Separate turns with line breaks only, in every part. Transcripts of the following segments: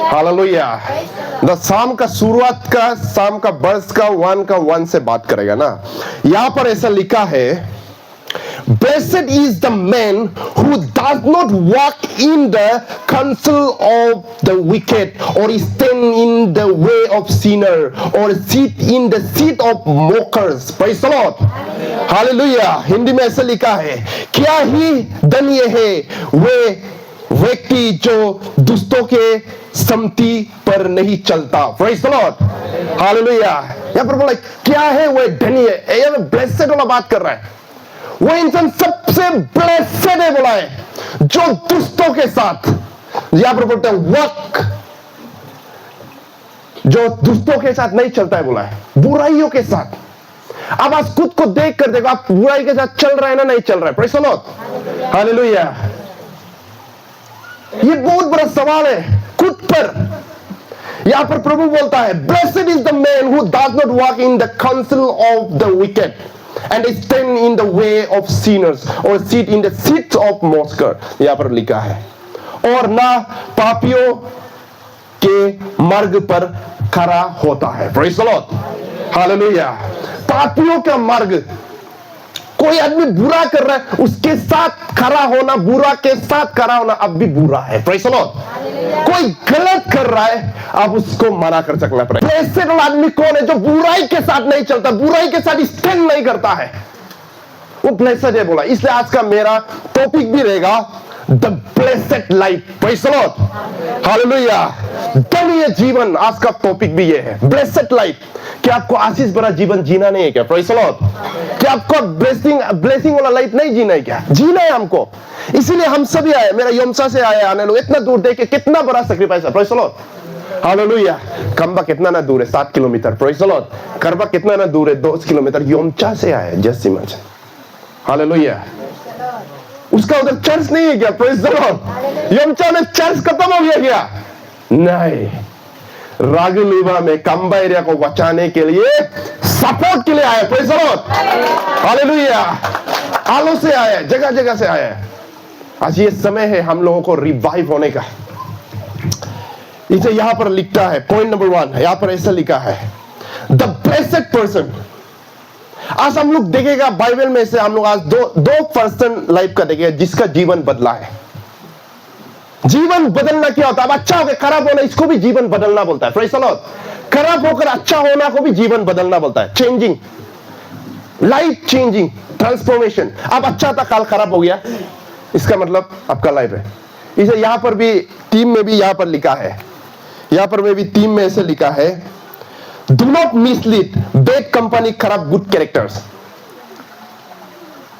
Hallelujah. The साम का शुरुआत का साम का वर्ष का 1 से बात करेगा ना। यहां पर ऐसा लिखा है, Blessed is the man who does not walk in the counsel of the wicked, or stand in the way of sinner, or sit in the seat of mockers. Praise the Lord. Hallelujah. Hindi में ऐसा लिखा है, क्या ही धन्य है वे व्यक्ति जो दुष्टों के सम्मति पर नहीं चलता। Praise the Lord. Hallelujah. यहाँ पर बोला क्या है वे धन्य है, यहाँ में blessed वाला बात कर रहा है। वो इंसान सबसे ब्लेसेड है बोला है जो दुष्टों के साथ, यहां पर बोलते हैं वक, जो दुष्टों के साथ नहीं चलता है बोला है, बुराइयों के साथ। अब आप खुद को देख कर देखो, आप बुराई के साथ चल रहे हैं ना, नहीं चल रहा है। Praise the Lord. हालेलुया। ये बहुत बड़ा सवाल है खुद पर। यहां पर प्रभु बोलता है, blessed is the man who does not walk in the council of the wicked and stand in the way of sinners, or sit in the seats of mockers। यहां पर लिखा है, और ना पापियों के मार्ग पर खड़ा होता है। Praise the Lord। हालेलुया। पापियों का मार्ग, कोई आदमी बुरा कर रहा है उसके साथ खड़ा होना, बुरा के साथ खड़ा होना अब भी बुरा है। Praise the Lord। कोई गलत कर रहा है आप उसको मना कर सकना पड़ेगा। ब्लेसेड आदमी कौन है? जो बुराई के साथ नहीं चलता, बुराई के साथ स्टैंड नहीं करता है, वो ब्लेसेड है बोला। इसलिए आज का मेरा टॉपिक भी रहेगा the blessed life. Praise the Lord. Hallelujah. धन्य जीवन, आज का टॉपिक भी ये है, ब्लेसेड लाइफ। क्या आपको आशीष भरा जीवन जीना नहीं है क्या? Praise the Lord. क्या आपको ब्लेसिंग वाला लाइफ नहीं जीना है क्या? जीना है हमको। इसीलिए हम सभी आए, मेरा योमसा से आए आने लोग, इतना दूर देखे, कितना बड़ा सैक्रिफाइस है। Praise the Lord. हालेलुया। कंबा कितना ना दूर है, 7 किलोमीटर। Praise the Lord. करबा कितना ना दूर है, 2 किलोमीटर। योमचा से आए, जस्ट इमेजिन। हालेलुया। उसका उधर चर्च नहीं है क्या? Praise the Lord. योमचा में चर्च खत्म हो गया क्या? नहीं। रागुलीवा में कंबा एरिया को बचाने के लिए, सपोर्ट के लिए आए। Praise the Lord. हालेलुया। आलो से आए, जगह जगह से आए। आज ये समय है हम लोगों को रिवाइव होने का। इसे यहां पर लिखता है, पॉइंट नंबर 1 यहां पर ऐसा लिखा है, द ब्लेसेड पर्सन। आज हम लोग देखेगा बाइबल में से, हम लोग आज दो पर्सन लाइफ का देखेगा जिसका जीवन बदला है। जीवन बदलना क्या होता है? अब अच्छा होकर खराब होना, इसको भी जीवन बदलना बोलता है। Praise the Lord. खराब होकर अच्छा होना को भी जीवन बदलना बोलता है। Changing, life changing, transformation. अब अच्छा था, कल खराब हो गया, इसका मतलब आपका लाइफ है। इसे यहां पर भी टीम में भी यहां पर लिखा है, यहां पर में भी टीम में ऐसे लिखा है, do not mislead bad company corrupt good characters.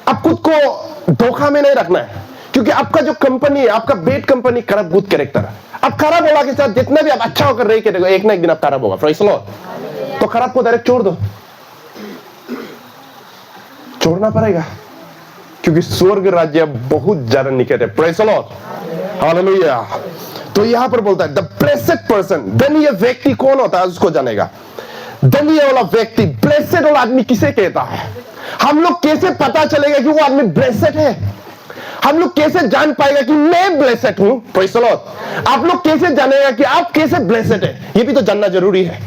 आप खुद को धोखा में नहीं रखना है, क्योंकि आपका जो कंपनी है, आपका bad company corrupt good character. आप खराब होगा के साथ जितना भी आप अच्छा होकर रह के देखो, एक ना एक दिन आप खराब होगा। Praise the Lord. तो खराब को डायरेक्ट छोड़ दो, छोड़ना पड़ेगा, क्योंकि स्वर्ग राज्य बहुत ज्यादा निकट है। Praise the Lord. हालेलुया। तो यहां पर बोलता है द ब्लेसेड पर्सन। धन्य व्यक्ति कौन होता है उसको जानेगा। धन्य वाला व्यक्ति, ब्लेसेड वाला आदमी किसे कहता है? हम लोग कैसे पता चलेगा कि वो आदमी ब्लेसेड है? हम लोग कैसे जान पाएगा कि मैं ब्लेसेड हूं? Praise the Lord. आप लोग कैसे जानेगा कि आप कैसे ब्लेसेड है? ये भी तो जानना जरूरी है।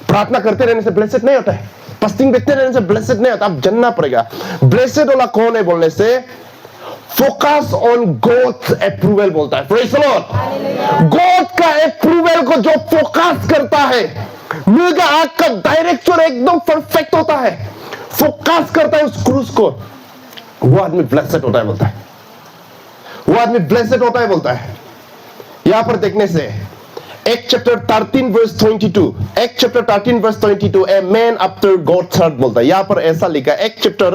प्रार्थना करते रहने से ब्लेसेड नहीं होता है, फास्टिंग देखते रहने से ब्लेसेड नहीं होता। आप जानना पड़ेगा ब्लेसेड वाला कौन है बोलने से, फोकस ऑन गॉड्स अप्रूवल बोलता है। Praise the Lord. गॉड का अप्रूवल को जो फोकस करता है, मेरा आंख का डायरेक्शन एकदम परफेक्ट होता है, फोकस करता है उस क्रूज को, वो आदमी ब्लेसेड होता है बोलता है। वो आदमी ब्लेसेड होता है बोलता है। यहां पर देखने से Acts chapter 13 verse 22, Acts chapter 13 verse 22, a man after God's heart बोलता है। यहाँ पर ऐसा लिखा है, Acts chapter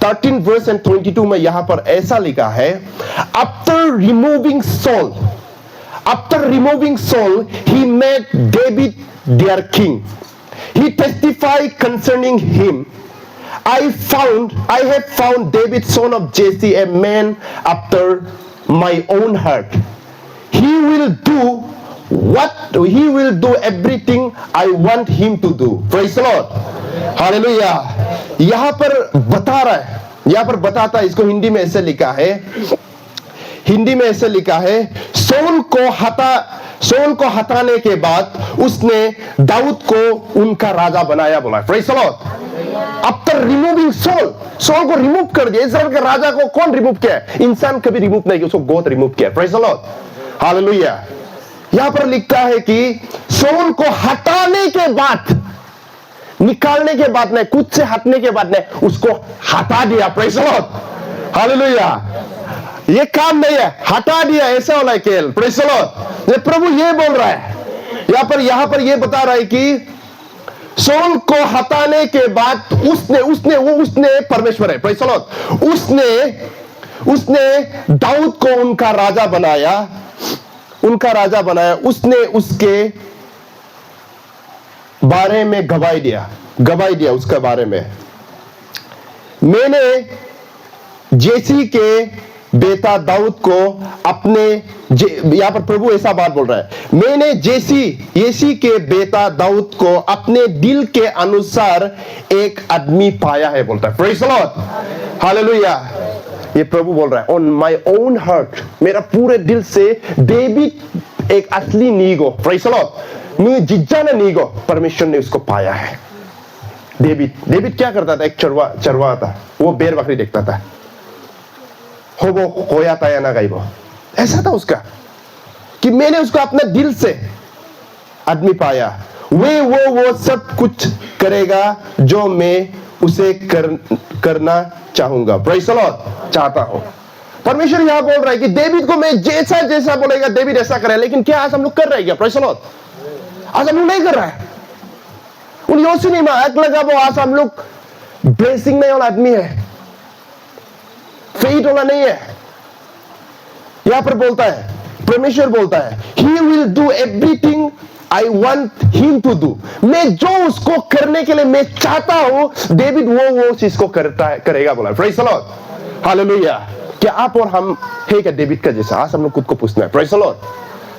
13 verse 22 में यहाँ पर ऐसा लिखा है, after removing Saul, he made David their king. He testified concerning him, I have found David son of Jesse, a man after my own heart. He will do everything I want him to do. Praise the Lord. Hallelujah. यहां पर बता रहा है, यहां पर बताता है, इसको हिंदी में ऐसे लिखा है, सोल को हटाने के बाद उसने दाऊद को उनका राजा बनाया, बोला praise the lord. After removing soul को रिमूव कर दिया। इस्राएल के राजा को कौन रिमूव किया? इंसान कभी रिमूव नहीं किया, उसको गॉड रिमूव किया। Praise the Lord, hallelujah. यहां पर लिखता है कि सोल को हटाने के बाद, निकालने के बाद नहीं, कुछ से हटने के बाद नहीं, उसको हटा दिया। Praise the Lord, hallelujah. ये काम नहीं है, हटा दिया, ऐसा होला है केवल। Praise the Lord. ये प्रभु ये बोल रहा है यहां पर ये बता रहा है कि सोल को हटाने के बाद उसने परमेश्वर है, प्रेज़ द लॉर्ड, उसने दाऊद को उनका राजा बनाया। उसने उसके बारे में गवाही दिया उसके बारे में। मैंने जेसी के बेटा दाऊद को अपने, यहां पर प्रभु ऐसा बात बोल रहा है, मैंने येसी के बेटा दाऊद को अपने दिल के अनुसार एक आदमी पाया है, बोलता है। Praise the Lord, hallelujah. ये प्रभु बोल रहा है, ऑन माय ओन हार्ट, मेरा पूरे दिल से डेविड एक असली नीगो, प्रेज़ द लॉर्ड, मुझे जिज्जा ने नीगो, परमेश्वर ने उसको पाया है। डेविड क्या करता था? एक चरवा था, वो बेर बकरी देखता था, हो वो खोया था या ना गई, वो ऐसा था उसका कि मैंने उसको अपने दिल से आदमी पाया। वो सब कुछ करेगा जो मैं उसे करना चाहूंगा, प्रेज़ द लॉर्ड, चाहता हूं। परमेश्वर यहां बोल रहा है कि डेविड को मैं जैसा बोलेगा डेविड ऐसा करे। लेकिन क्या आज हम लोग कर रहे हैं क्या? प्रेज़ द लॉर्ड, आज हम लोग नहीं कर रहा है। उन योसी नहीं मार लगा वो, आज हम लोग ब्लेसिंग नहीं वाला आदमी है, फेथ वाला नहीं है। यहां पर बोलता है, परमेश्वर बोलता है, he will do everything I want him to do। मैं जो उसको करने के लिए मैं चाहता हूं, डेविड वो चीज को करेगा, बोला। Praise the Lord, hallelujah. क्या आप और हम है क्या डेविड का जैसा? आज हम लोग खुद को पूछना है। Praise the Lord,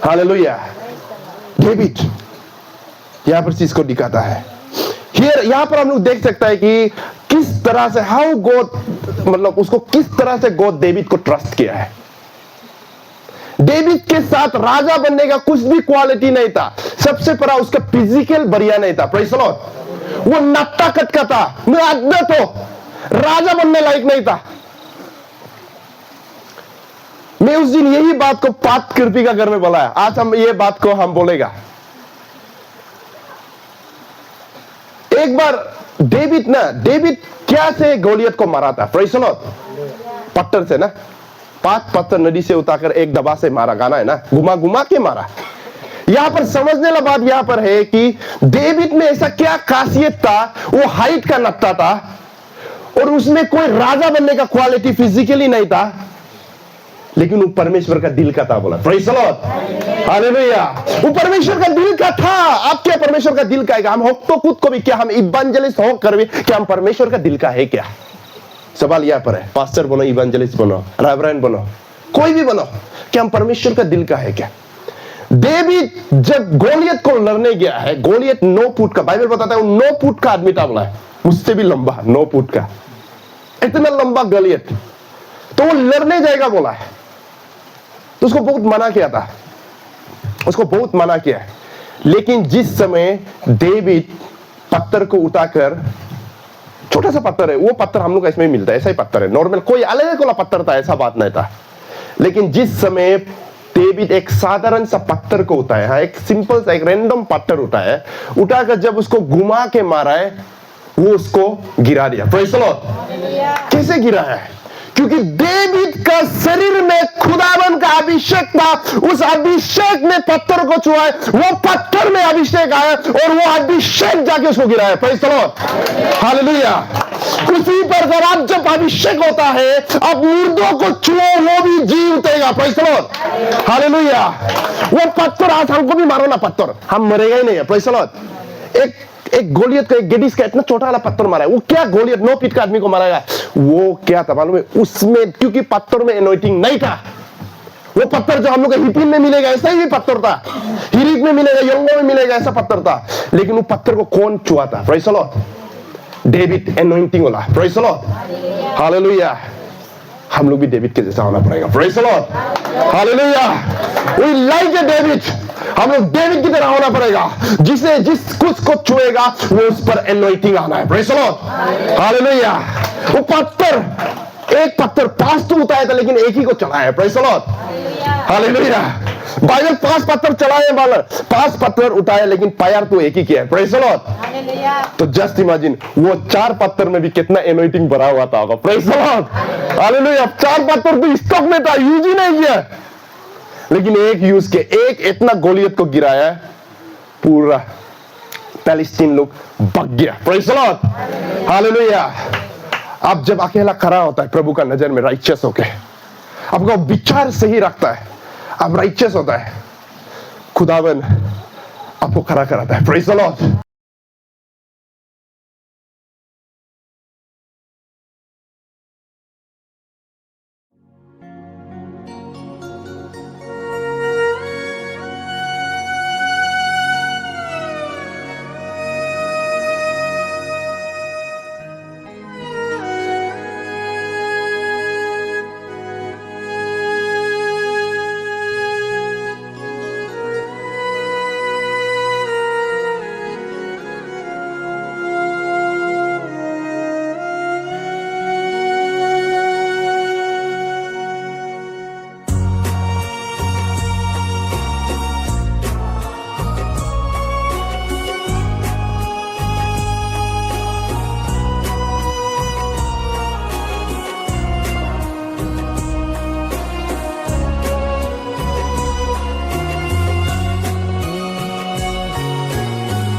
hallelujah. David यहां पर चीज को दिखाता है। यहां पर हम लोग देख सकता है कि किस तरह से हाउ गॉड, मतलब उसको किस तरह से गॉड डेविड को ट्रस्ट किया है। डेविड के साथ राजा बनने का कुछ भी क्वालिटी नहीं था। सबसे पहला उसका फिजिकल बढ़िया नहीं था, प्रेज़ द लॉर्ड, वो नट्टा कटका था, मैं तो राजा बनने लायक नहीं था। मैं उस दिन यही बात को पात कृपी का घर में बोला है, आज हम ये बात को हम बोलेगा। एक बार डेविड क्या से गोलियत को मारा था? प्रेज़ द लॉर्ड, पत्थर से ना, 5 पत्थर नदी से उतारकर एक दबा से मारा, गाना है ना, घुमा के मारा। यहां पर समझने वाला बात यहां पर है कि डेविड में ऐसा क्या खासियत था? वो हाइट का नत्ता था और उसमें कोई राजा बनने का क्वालिटी फिजिकली नहीं था, लेकिन वो परमेश्वर का दिल का था, बोला। Praise the Lord, hallelujah. वो परमेश्वर का दिल का था। आप क्या परमेश्वर का दिल का है? हम हो तो खुद को भी क्या, हम इवांजेलिस्ट हो कर भी क्या हम परमेश्वर का दिल का है क्या? सवाल यहां पर है। पास्टर बनो, इवांजेलिस्ट बनो, रेवरेंड बनो, कोई भी बनो, क्या हम परमेश्वर का दिल का है क्या? डेविड जब गोलियत को लड़ने गया है, गोलियत 9 फुट का, बाइबल बताता है वो 9 फुट का आदमी था, बोला है, उससे भी लंबा, 9 फुट का, इतना लंबा गोलियत, तो वो लड़ने जाएगा बोला है। तो उसको बहुत मना किया था, उसको बहुत मना किया है। लेकिन जिस समय डेविड पत्थर को उठाकर, छोटा सा पत्थर है वो, पत्थर हम लोग का इसमें मिलता है, ऐसा ही पत्थर है, नॉर्मल कोई अलग वाला पत्थर था, ऐसा बात नहीं था। लेकिन जिस समय डेविड एक साधारण सा पत्थर को उठाया, एक सिंपल सा एक रैंडम पत्थर उठाया, उठाकर जब उसको घुमा के मारा है, वो उसको गिरा दिया। Praise the Lord. कैसे गिरा है? क्योंकि डेविड का शरीर में खुदावन का अभिषेक था, उस अभिषेक ने पत्थर को छुआ है, वो पत्थर में अभिषेक आया और वो अभिषेक जाके उसको गिराया। Praise the Lord, hallelujah. उसी पर आप जब अभिषेक होता है, अब मुर्दों को छुओ वो भी जी उठेगा। Praise the Lord, hallelujah. वो पत्थर, आज हमको भी मारो ना पत्थर, हम मरेगा ही नहीं है। Praise the Lord. एक गोलियत का, एक गेडिस का इतना छोटा वाला पत्थर मारा है, वो क्या गोलियत 9 फीट का आदमी को मारा, वो क्या था मालूम है? उसमें क्योंकि पत्थर में एनॉइंटिंग नहीं था, वो पत्थर जो हम लोग हिपिन में मिलेगा ऐसा ही पत्थर था, हिरिक में मिलेगा, यंगो में मिलेगा, ऐसा पत्थर था। लेकिन वो पत्थर को कौन छुआ था? Praise the Lord, David, anointing वाला। Praise the Lord, hallelujah. हम लोग भी डेविड के जैसा होना पड़ेगा। Praise the Lord, hallelujah. We like a David, हम लोग डेविड की तरह होना पड़ेगा, जिसे जिस कुछ को छुएगा वो उस पर एनॉइंटिंग आना है। Praise the Lord, hallelujah. वो पत्थर, एक पत्थर 5 तो उठाया था लेकिन एक ही को चढ़ाया। Praise the Lord, hallelujah. Bible 5 पत्थर चढ़ाए, 5 पत्थर उठाए लेकिन फायर तो एक ही किया है। Praise the Lord. तो जस्ट इमेजिन वो 4 पत्थर में भी कितना एनॉइंटिंग भरा हुआ था। Praise the Lord, hallelujah. 4 पत्थर तो स्टॉक में था, यूज ही नहीं किया, लेकिन एक यूज के, एक इतना गोलियत को गिराया, पूरा पैलेस्टीन लोग भाग गया। Praise the Lord, hallelujah. आप जब अकेला खड़ा होता है प्रभु का नजर में राइचियस होके, आपका विचार सही रखता है, आप राइचियस होता है, खुदावन आपको खड़ा कराता है। Praise the Lord.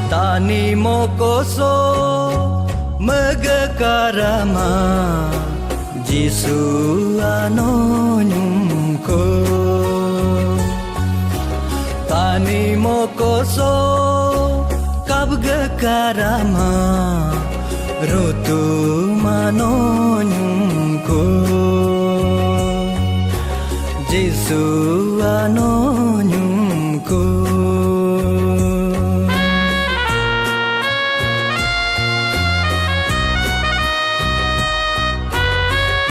Tani mokoso megekarama Jisu anonyumko Tani mokoso kabgekarama Rutu manonyumko Jisu anonyumko